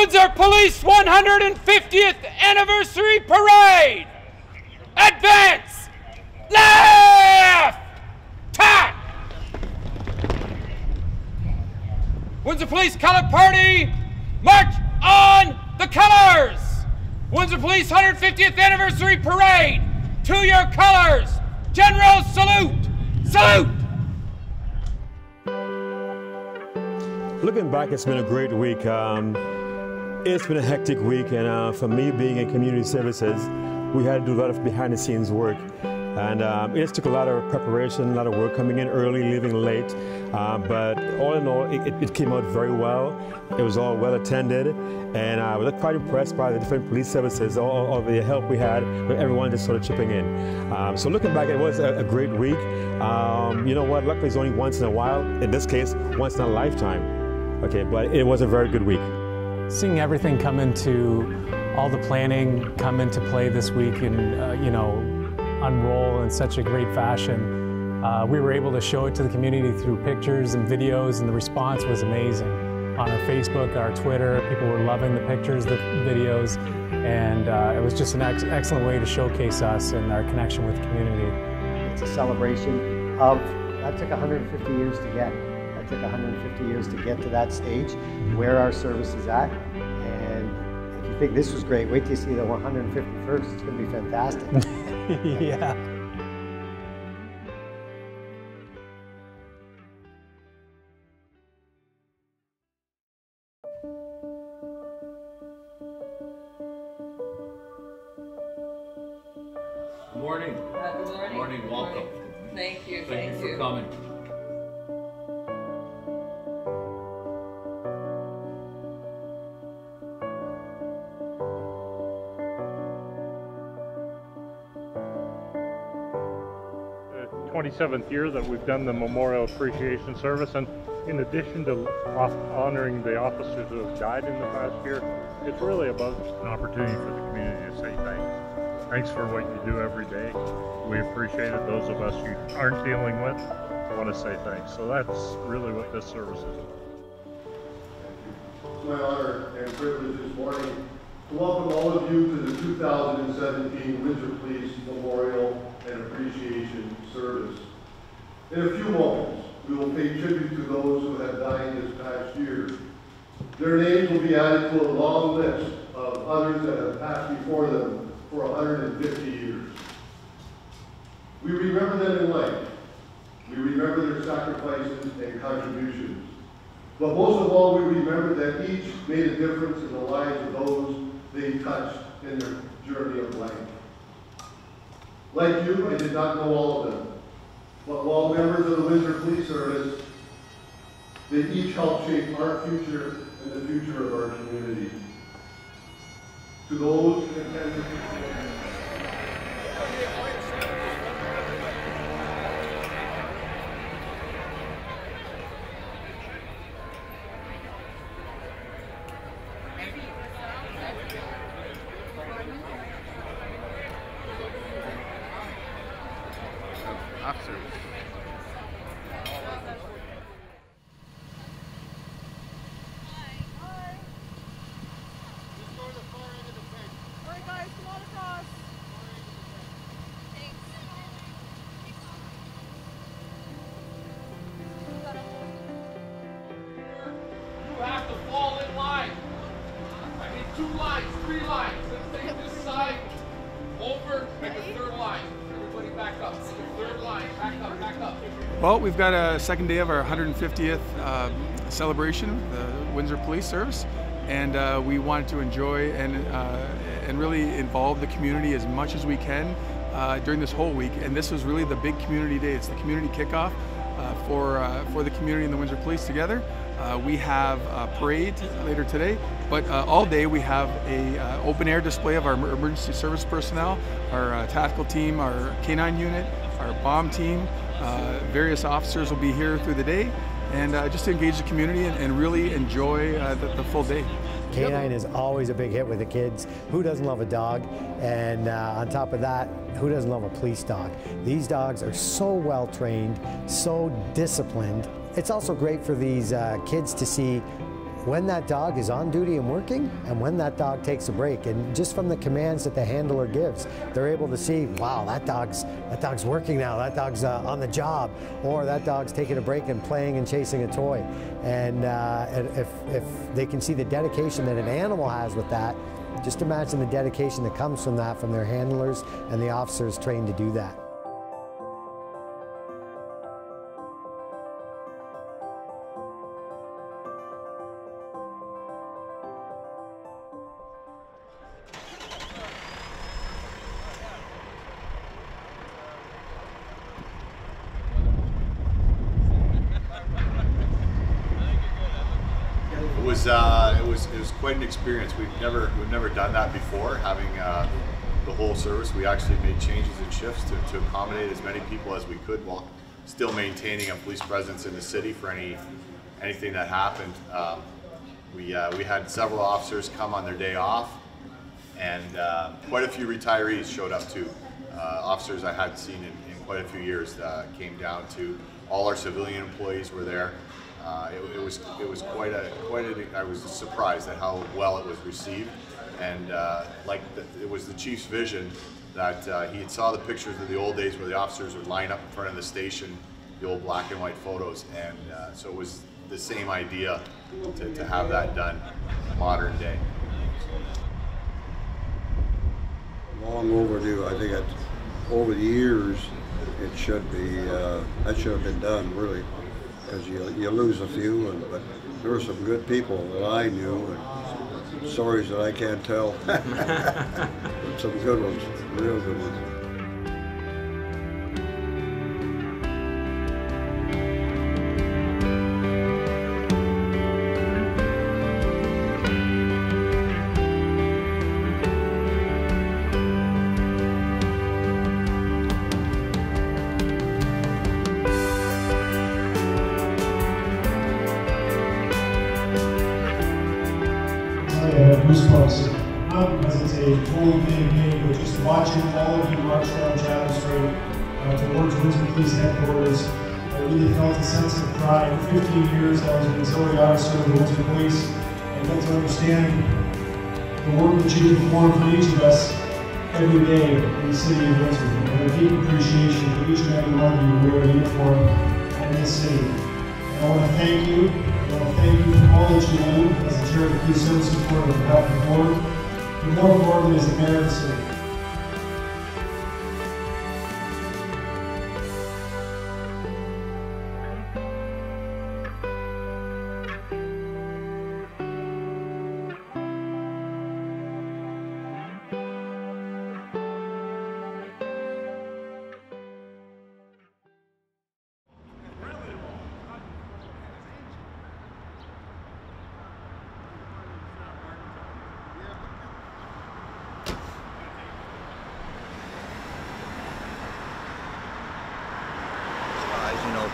Windsor Police 150th Anniversary Parade! Advance! Left! Tack! Windsor Police Color Party, march on the colors! Windsor Police 150th Anniversary Parade, to your colors! General salute! Salute! Looking back, it's been a great week. It's been a hectic week, and for me, being in community services, we had to do a lot of behind-the-scenes work. And it just took a lot of preparation, a lot of work, coming in early, leaving late. But all in all, it came out very well. It was all well attended, and I was quite impressed by the different police services, all the help we had, with everyone just sort of chipping in. So looking back, it was a great week. You know what, luckily it's only once in a while. In this case, once in a lifetime. Okay, but it was a very good week. Seeing everything come into, all the planning come into play this week and, you know, unroll in such a great fashion. We were able to show it to the community through pictures and videos, and the response was amazing. On our Facebook, our Twitter, people were loving the pictures, the videos, and it was just an excellent way to showcase us and our connection with the community. It's a celebration of, that took 150 years to get. That took 150 years to get to that stage, where our service is at. And if you think this was great, wait till you see the 151st. It's going to be fantastic. Yeah. Good morning. Good morning. Good morning. Welcome. Thank you. Thank you for coming. The 27th year that we've done the Memorial Appreciation Service, and in addition to honoring the officers who have died in the past year, it's really about an opportunity for the community to say thanks. Thanks for what you do every day. We appreciate it. Those of us you aren't dealing with want to say thanks. So that's really what this service is. It's my honor and privilege this morning to welcome all of you to the 2017 Windsor Police Memorial and Appreciation Service. In a few moments, we will pay tribute to those who have died this past year. Their names will be added to a long list of others that have passed before them for 150 years. We remember them in life. We remember their sacrifices and contributions. But most of all, we remember that each made a difference in the lives of those they touched in their journey of life. Like you, I did not know all of them. But while members of the Windsor Police Service, they each helped shape our future and the future of our community. To those who intend to have to fall in line. I need 2 lines, 3 lines. Let's take this side over, make a 3rd line. Everybody back up. Make a 3rd line. Back up, back up. Well, we've got a second day of our 150th celebration of the Windsor Police Service, and we wanted to enjoy and really involve the community as much as we can during this whole week. And this was really the big community day. It's the community kickoff for the community and the Windsor Police together. We have a parade later today, but all day we have a open air display of our emergency service personnel, our tactical team, our K9 unit, our bomb team. Various officers will be here through the day, and just to engage the community and really enjoy the full day. K9 is always a big hit with the kids. Who doesn't love a dog? And on top of that, who doesn't love a police dog? These dogs are so well trained, so disciplined. It's also great for these kids to see when that dog is on duty and working and when that dog takes a break. And just from the commands that the handler gives, they're able to see, wow, that dog's working now, that dog's on the job, or that dog's taking a break and playing and chasing a toy. And if they can see the dedication that an animal has with that, just imagine the dedication that comes from that, from their handlers and the officers trained to do that. It was quite an experience. We've never done that before, having the whole service. We actually made changes in shifts to accommodate as many people as we could while still maintaining a police presence in the city for anything that happened. We had several officers come on their day off, and quite a few retirees showed up too. Officers I hadn't seen in quite a few years came down to. All our civilian employees were there. It was quite a. I was surprised at how well it was received, and it was the chief's vision that he had saw the pictures of the old days where the officers would line up in front of the station, the old black and white photos, and so it was the same idea to have that done modern day. Long overdue. I think over the years it should be that should have been done really. Because you lose a few, but there were some good people that I knew, and stories that I can't tell. But some good ones, real good ones. Goosebumps. Not because it's a fully big game, but just watching all of you march down Chatham Street towards Windsor Police Headquarters, I really felt a sense of pride. 15 years I was an auxiliary officer of the Windsor Police, and got to understand the work that you perform for each of us every day in the city of Windsor. And a deep appreciation for each and every one of you who wear a uniform in this city. And I want to thank you. I want to thank you for all that you do as the chair of the Police Service Board on behalf of the board, and more importantly as the mayor of the city.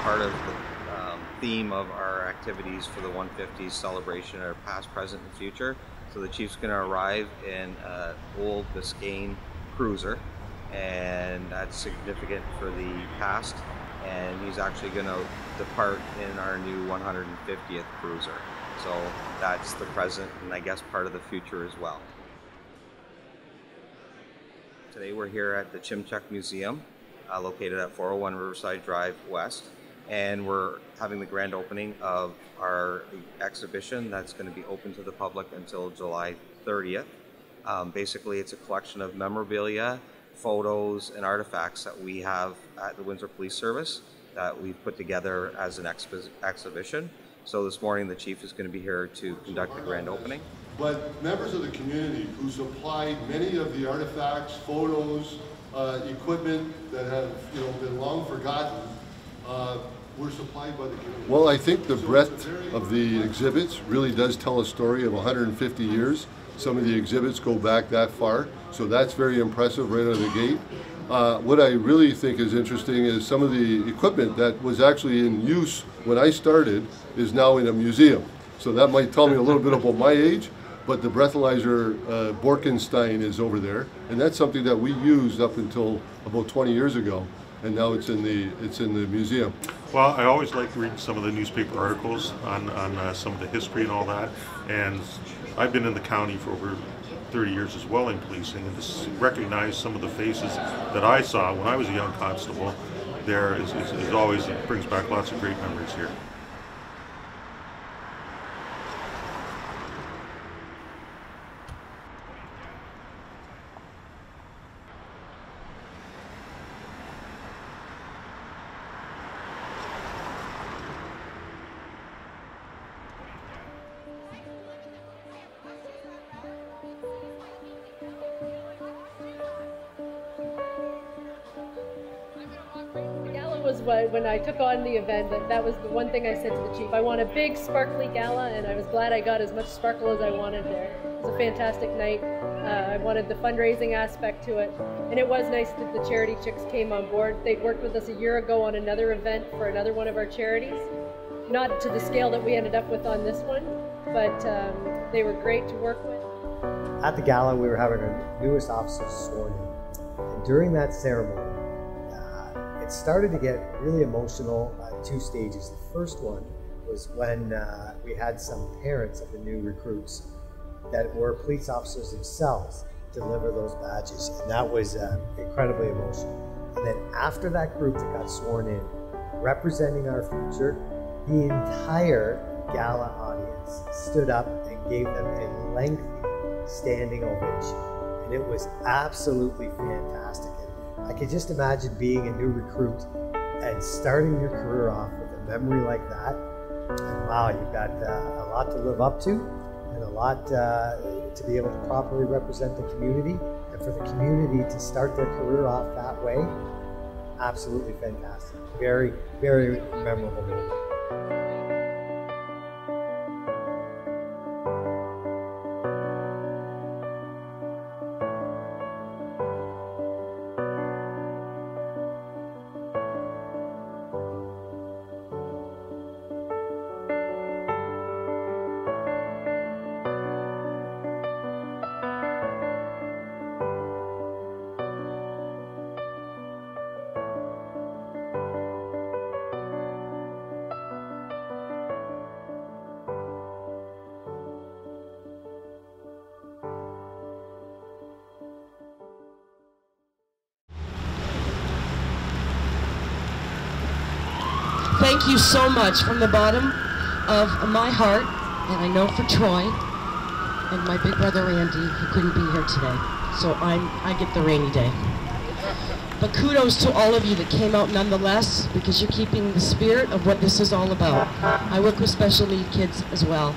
Part of the theme of our activities for the 150th celebration are past, present, and future. So the chief's going to arrive in an old Biscayne cruiser, and that's significant for the past, and he's actually going to depart in our new 150th cruiser. So that's the present and I guess part of the future as well. Today we're here at the Chimchuk Museum, located at 401 Riverside Drive West. And we're having the grand opening of our exhibition that's going to be open to the public until July 30th. Basically, it's a collection of memorabilia, photos, and artifacts that we have at the Windsor Police Service that we've put together as an exhibition. So this morning, the chief is going to be here to conduct the grand opening. But members of the community who supplied many of the artifacts, photos, equipment that have been long forgotten, were supplied by the community. Well, I think the breadth of the exhibits really does tell a story of 150 years. Some of the exhibits go back that far, so that's very impressive right out of the gate. What I really think is interesting is some of the equipment that was actually in use when I started is now in a museum. So that might tell me a little bit about my age, but the breathalyzer Borkenstein is over there, and that's something that we used up until about 20 years ago. and now it's in the museum. Well, I always like reading some of the newspaper articles on some of the history and all that, and I've been in the county for over 30 years as well in policing, and to recognize some of the faces that I saw when I was a young constable there is always, it brings back lots of great memories here. When I took on the event, that was the one thing I said to the chief. I want a big sparkly gala, and I was glad I got as much sparkle as I wanted there. It was a fantastic night. I wanted the fundraising aspect to it, and it was nice that the charity chicks came on board. They'd worked with us a year ago on another event for another one of our charities. Not to the scale that we ended up with on this one, but they were great to work with. At the gala, we were having our newest officers sworn in, and during that ceremony, it started to get really emotional at two stages. The first one was when we had some parents of the new recruits that were police officers themselves deliver those badges, and that was incredibly emotional. And then after that group that got sworn in, representing our future, the entire gala audience stood up and gave them a lengthy standing ovation, and it was absolutely fantastic. I could just imagine being a new recruit and starting your career off with a memory like that. And wow, you've got a lot to live up to, and a lot to be able to properly represent the community, and for the community to start their career off that way, absolutely fantastic. Very, very memorable moment. Thank you so much from the bottom of my heart, and I know for Troy and my big brother Randy, who couldn't be here today. So I get the rainy day. But kudos to all of you that came out nonetheless, because you're keeping the spirit of what this is all about. I work with special need kids as well.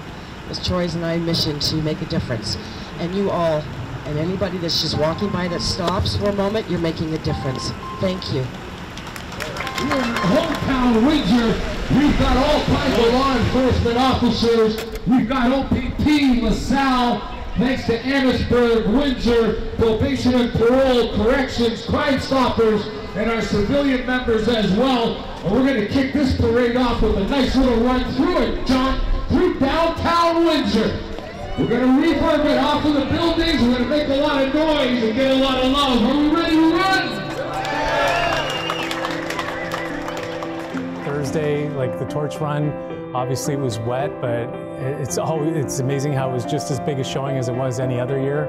It's Troy's and I's mission to make a difference. And you all, and anybody that's just walking by that stops for a moment, you're making a difference. Thank you. Here in hometown Windsor, we've got all kinds of law enforcement officers. We've got OPP, LaSalle, thanks to Amherstburg, Windsor, probation and parole, corrections, Crime Stoppers, and our civilian members as well. And we're going to kick this parade off with a nice little run through it, John, through downtown Windsor. We're going to reverb it off of the buildings. We're going to make a lot of noise and get a lot of love. Are we ready to run? Thursday, like the torch run, obviously it was wet, but it's amazing how it was just as big a showing as it was any other year.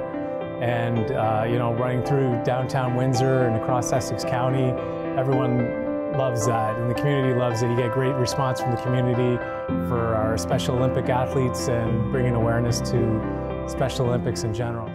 And you know, running through downtown Windsor and across Essex County, everyone loves that, and the community loves it. You get great response from the community for our Special Olympic athletes and bringing awareness to Special Olympics in general.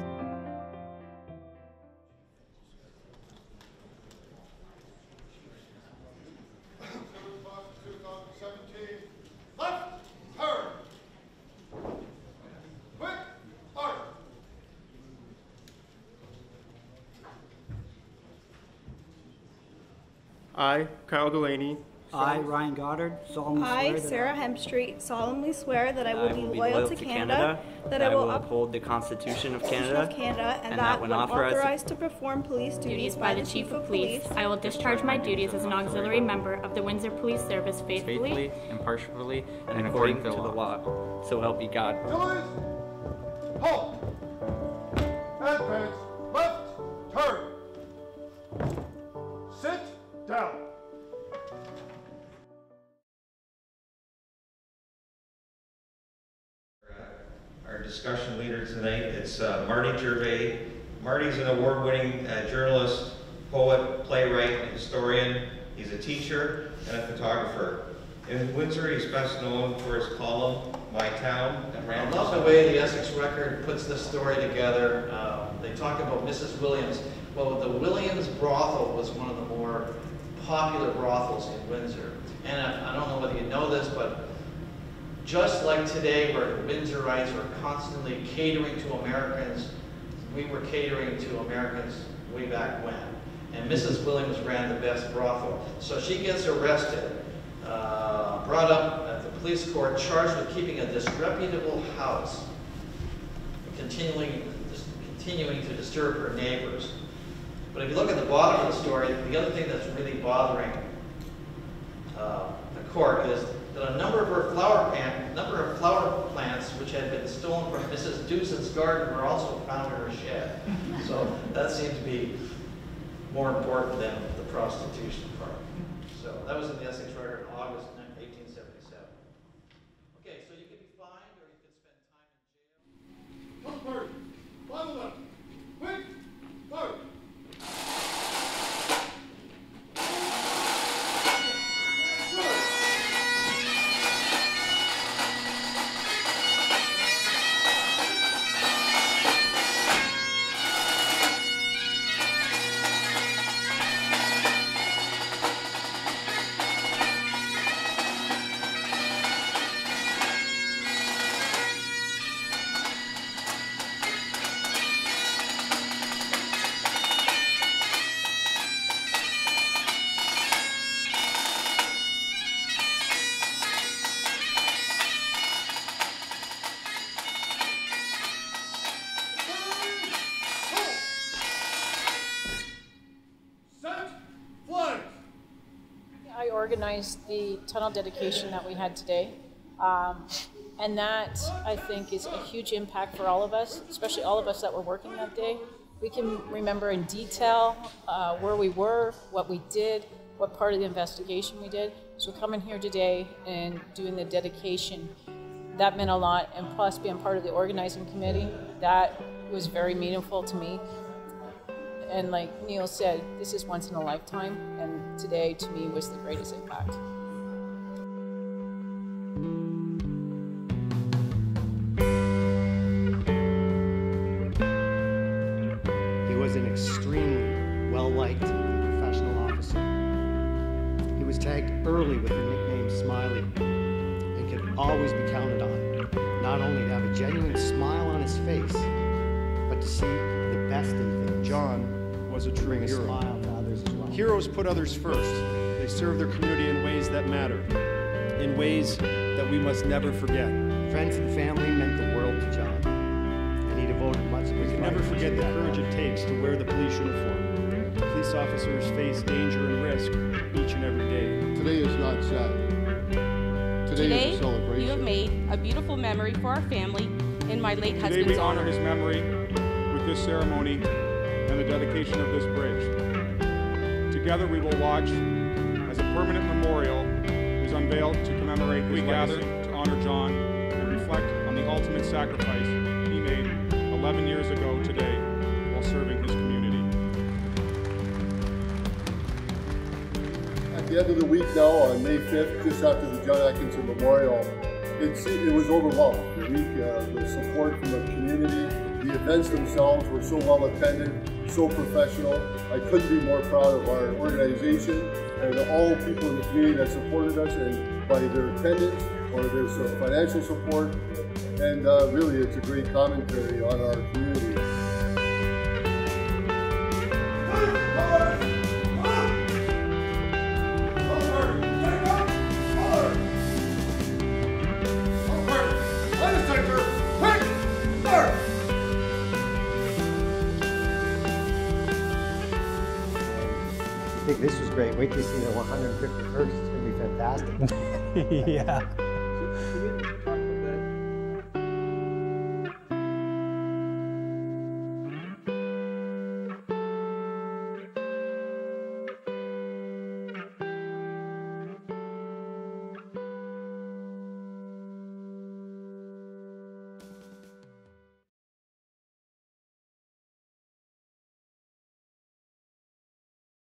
I, Kyle Delaney. I, Ryan Goddard, solemnly swear I, that Sarah Hempstreet, solemnly swear that I will be loyal to Canada, that I will uphold the Constitution of Canada, and that when authorized to perform police duties by the Chief of Police, I will discharge my duties as an auxiliary member of the Windsor Police Service faithfully, impartially, and according to the law. So help me God. Halt! Advance, left, turn. Sit down. discussion leader tonight. It's Marty Gervais. Marty's an award-winning journalist, poet, playwright, and historian. He's a teacher and a photographer. In Windsor, he's best known for his column, My Town. I love the way the Essex Record puts this story together. They talk about Mrs. Williams. Well, the Williams brothel was one of the more popular brothels in Windsor. And I don't know whether you know this, but just like today, where Windsorites were constantly catering to Americans, we were catering to Americans way back when. And Mrs. Williams ran the best brothel. So she gets arrested, brought up at the police court, charged with keeping a disreputable house, continuing to disturb her neighbors. But if you look at the bottom of the story, the other thing that's really bothering the court is that a number of her flower plants, which had been stolen from Mrs. Dewson's garden, were also found in her shed. So that seemed to be more important than the prostitution part. So that was in the Essex Record in August 1877. Okay, so you could be fined or you could spend time in jail. Come first. Follow up. Quick. Forward. Organized the tunnel dedication that we had today, and that I think is a huge impact for all of us, especially all of us that were working that day. We can remember in detail where we were, what we did, what part of the investigation we did. So coming here today and doing the dedication, that meant a lot, and plus being part of the organizing committee, that was very meaningful to me. And like Neil said, this is once in a lifetime, and today to me was the greatest impact. He was an extremely well-liked and professional officer. He was tagged early with the nickname Smiley and could always be counted on, not only to have a genuine smile on his face, but to see the best in things. John was a true hero. Smile to others as well. Heroes put others first. They serve their community in ways that matter, in ways that we must never forget. Friends and family meant the world to John, and he devoted much of his life. We can never forget the courage it takes to wear the police uniform. Police officers face danger and risk each and every day. Today is not sad. Today is a celebration. You have made a beautiful memory for our family in my late husband's honor. Today we honor his memory with this ceremony and the dedication of this bridge. Together we will watch as a permanent memorial is unveiled to commemorate his legacy. We gather to honor John and reflect on the ultimate sacrifice he made 11 years ago today while serving his community. At the end of the week now, on May 5th, just after the John Atkinson Memorial, it was overwhelming. The week, the support from the community, the events themselves were so well attended, so professional. I couldn't be more proud of our organization and all people in the community that supported us, and by their attendance or their financial support. And really, it's a great commentary on our community. I think this was great. Wait till you see the 151st. It's going to be fantastic. Yeah.